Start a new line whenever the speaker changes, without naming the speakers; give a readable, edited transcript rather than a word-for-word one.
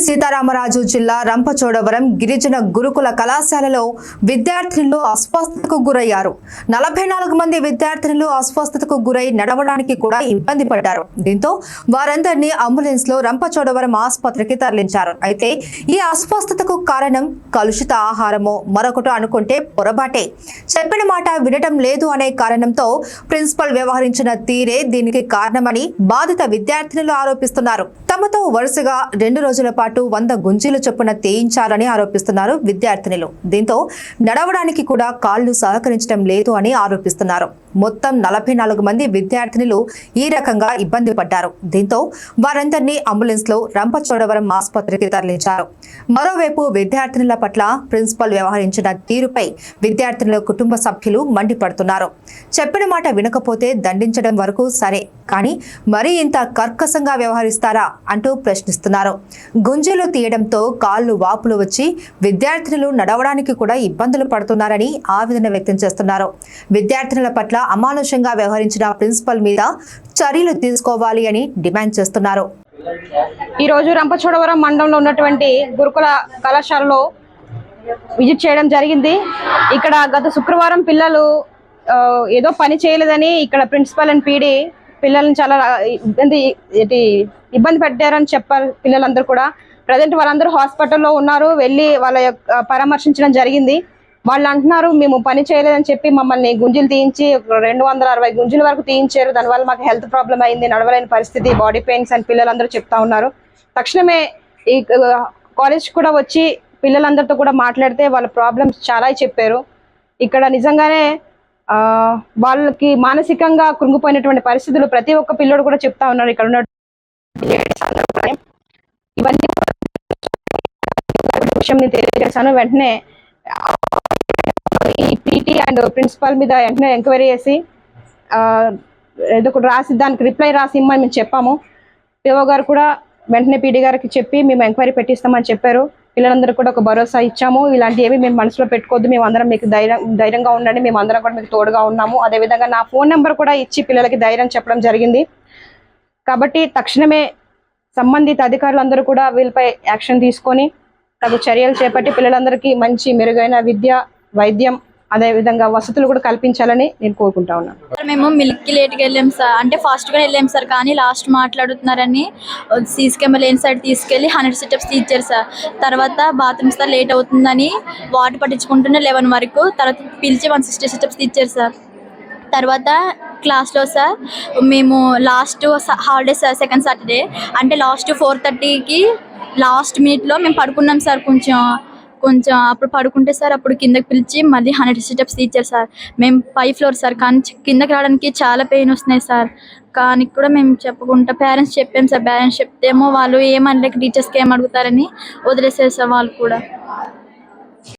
సీతారామరాజు జిల్లా రంపచోడవరం గిరిజన గురుకుల కళాశాలలో విద్యార్థులు అస్వస్థతకు గురయ్యారు. 44 మంది విద్యార్థులు అస్వస్థతకు గురై నడవడానికి కూడా ఇబ్బంది పడ్డారు. దీంతో వారందరినీ అంబులెన్స్ లో రంపచోడవరం ఆసుపత్రికి తరలించారు. అయితే ఈ అస్వస్థతకు కారణం కలుషిత ఆహారమో మరొకటో అనుకుంటే పొరపాటే. చెప్పిన మాట వినటం లేదు అనే కారణంతో ప్రిన్సిపల్ వ్యవహరించిన తీరే దీనికి కారణమని బాధిత విద్యార్థినులు ఆరోపిస్తున్నారు. తమతో వరుసగా 2 రోజుల పాటు 100 గుంజీలు చొప్పున తేయించారని ఆరోపిస్తున్నారు విద్యార్థినులు. దీంతో నడవడానికి కూడా కాళ్లు సహకరించడం లేదు అని ఆరోపిస్తున్నారు. మొత్తం 44 మంది విద్యార్థినులు ఈ రకంగా ఇబ్బంది పడ్డారు. దీంతో వారందరినీ అంబులెన్స్ లో రంపచోడవరం ఆసుపత్రికి తరలించారు. మరోవైపు విద్యార్థినుల పట్ల ప్రిన్సిపల్ వ్యవహరించిన తీరుపై విద్యార్థినుల కుటుంబ సభ్యులు మండిపడుతున్నారు. చెప్పిన మాట వినకపోతే దండించడం వరకు సరే, కానీ మరీ ఇంత కర్కశంగా వ్యవహరిస్తారా అంటూ ప్రశ్నిస్తున్నారు. గుంజీలు తీయడంతో కాళ్లు వాపులు వచ్చి విద్యార్థినులు నడవడానికి కూడా ఇబ్బందులు పడుతున్నారని ఆవేదన వ్యక్తం చేస్తున్నారు. విద్యార్థినుల పట్ల అమానుషంగా వ్యవహరించిన ప్రిన్సిపల్ మీద చర్యలు తీసుకోవాలి అని డిమాండ్ చేస్తున్నారు.
ఈ రోజు రంపచోడవరం మండలంలో ఉన్నటువంటి గురుకుల కళాశాలలో విజిట్ చేయడం జరిగింది. ఇక్కడ గత శుక్రవారం పిల్లలు ఏదో పని చేయలేదని ఇక్కడ ప్రిన్సిపల్ అండ్ పీడీ పిల్లల్ని చాలా ఇబ్బంది పెట్టారని చెప్పారు. పిల్లలందరూ కూడా ప్రజెంట్ వాళ్ళందరూ హాస్పిటల్లో ఉన్నారు. వెళ్ళి వాళ్ళ పరామర్శించడం జరిగింది. వాళ్ళు అంటున్నారు మేము పని చేయలేదని చెప్పి మమ్మల్ని గుంజీలు తీయించి 260 గుంజీల వరకు తీయించారు. దానివల్ల మాకు హెల్త్ ప్రాబ్లం అయింది, నడవలేని పరిస్థితి, బాడీ పెయిన్స్ అని పిల్లలందరూ చెప్తా ఉన్నారు. తక్షణమే ఈ కాలేజ్ కూడా వచ్చి పిల్లలందరితో కూడా మాట్లాడితే వాళ్ళ ప్రాబ్లమ్స్ చాలా చెప్పారు. ఇక్కడ నిజంగానే వాళ్ళకి మానసికంగా కృంగిపోయినటువంటి పరిస్థితులు ప్రతి ఒక్క పిల్లోడు కూడా చెప్తా ఉన్నారు. ఇక్కడ ఉన్న ఇవన్నీ విషయం నేను తెలియజేశాను. వెంటనే ఈ పీటీ అండ్ ప్రిన్సిపల్ మీద వెంటనే ఎంక్వైరీ చేసి ఏదో ఒకటి రాసి దానికి రిప్లై రాసి ఇమ్మని మేము చెప్పాము. పిఓ గారు కూడా వెంటనే పీడీ గారికి చెప్పి మేము ఎంక్వైరీ పెట్టిస్తామని చెప్పారు. పిల్లలందరూ కూడా ఒక భరోసా ఇచ్చాము. ఇలాంటి ఏవి మేము మనసులో పెట్టుకోవద్దు, మేము అందరం మీకు ధైర్యంగా ఉండండి, మేము అందరం కూడా మీకు తోడుగా ఉన్నాము. అదేవిధంగా నా ఫోన్ నెంబర్ కూడా ఇచ్చి పిల్లలకి ధైర్యం చెప్పడం జరిగింది. కాబట్టి తక్షణమే సంబంధిత అధికారులందరూ కూడా వీళ్ళపై యాక్షన్ తీసుకొని తగు చర్యలు చేపట్టి పిల్లలందరికీ మంచి మెరుగైన విద్య, వైద్యం, అదేవిధంగా వసతులు కూడా కల్పించాలని నేను కోరుకుంటా ఉన్నాను.
మేము మిల్క్కి లేట్గా వెళ్ళాం సార్, అంటే ఫాస్ట్గా వెళ్ళాం సార్, కానీ లాస్ట్ మాట్లాడుతున్నారని సీసీ కెమెరా లేని సైడ్ తీసుకెళ్ళి 100 సిటప్స్ తీర్చారు సార్. తర్వాత బాత్రూమ్స్ సార్ లేట్ అవుతుందని వాటర్ పట్టించుకుంటూనే 11 వరకు, తర్వాత పిలిచి 160 సిటప్స్ తీర్చారు సార్. తర్వాత క్లాస్లో సార్ మేము last holiday sir, second Saturday అంటే లాస్ట్ 4:30కి లాస్ట్ మినిట్లో మేము పడుకున్నాం సార్. కొంచెం అప్పుడు పడుకుంటే సార్ అప్పుడు కిందకి పిలిచి మళ్ళీ 100 సిటప్స్ తీర్చారు సార్. మేము 5th ఫ్లోర్ సార్, కానీ కిందకి రావడానికి చాలా పెయిన్ వస్తున్నాయి సార్. కానీ కూడా మేము చెప్పకుండా పేరెంట్స్ చెప్పాం సార్. పేరెంట్స్ చెప్తేమో వాళ్ళు ఏమనలేక టీచర్స్కి ఏం అడుగుతారని వదిలేసారు సార్ వాళ్ళు కూడా.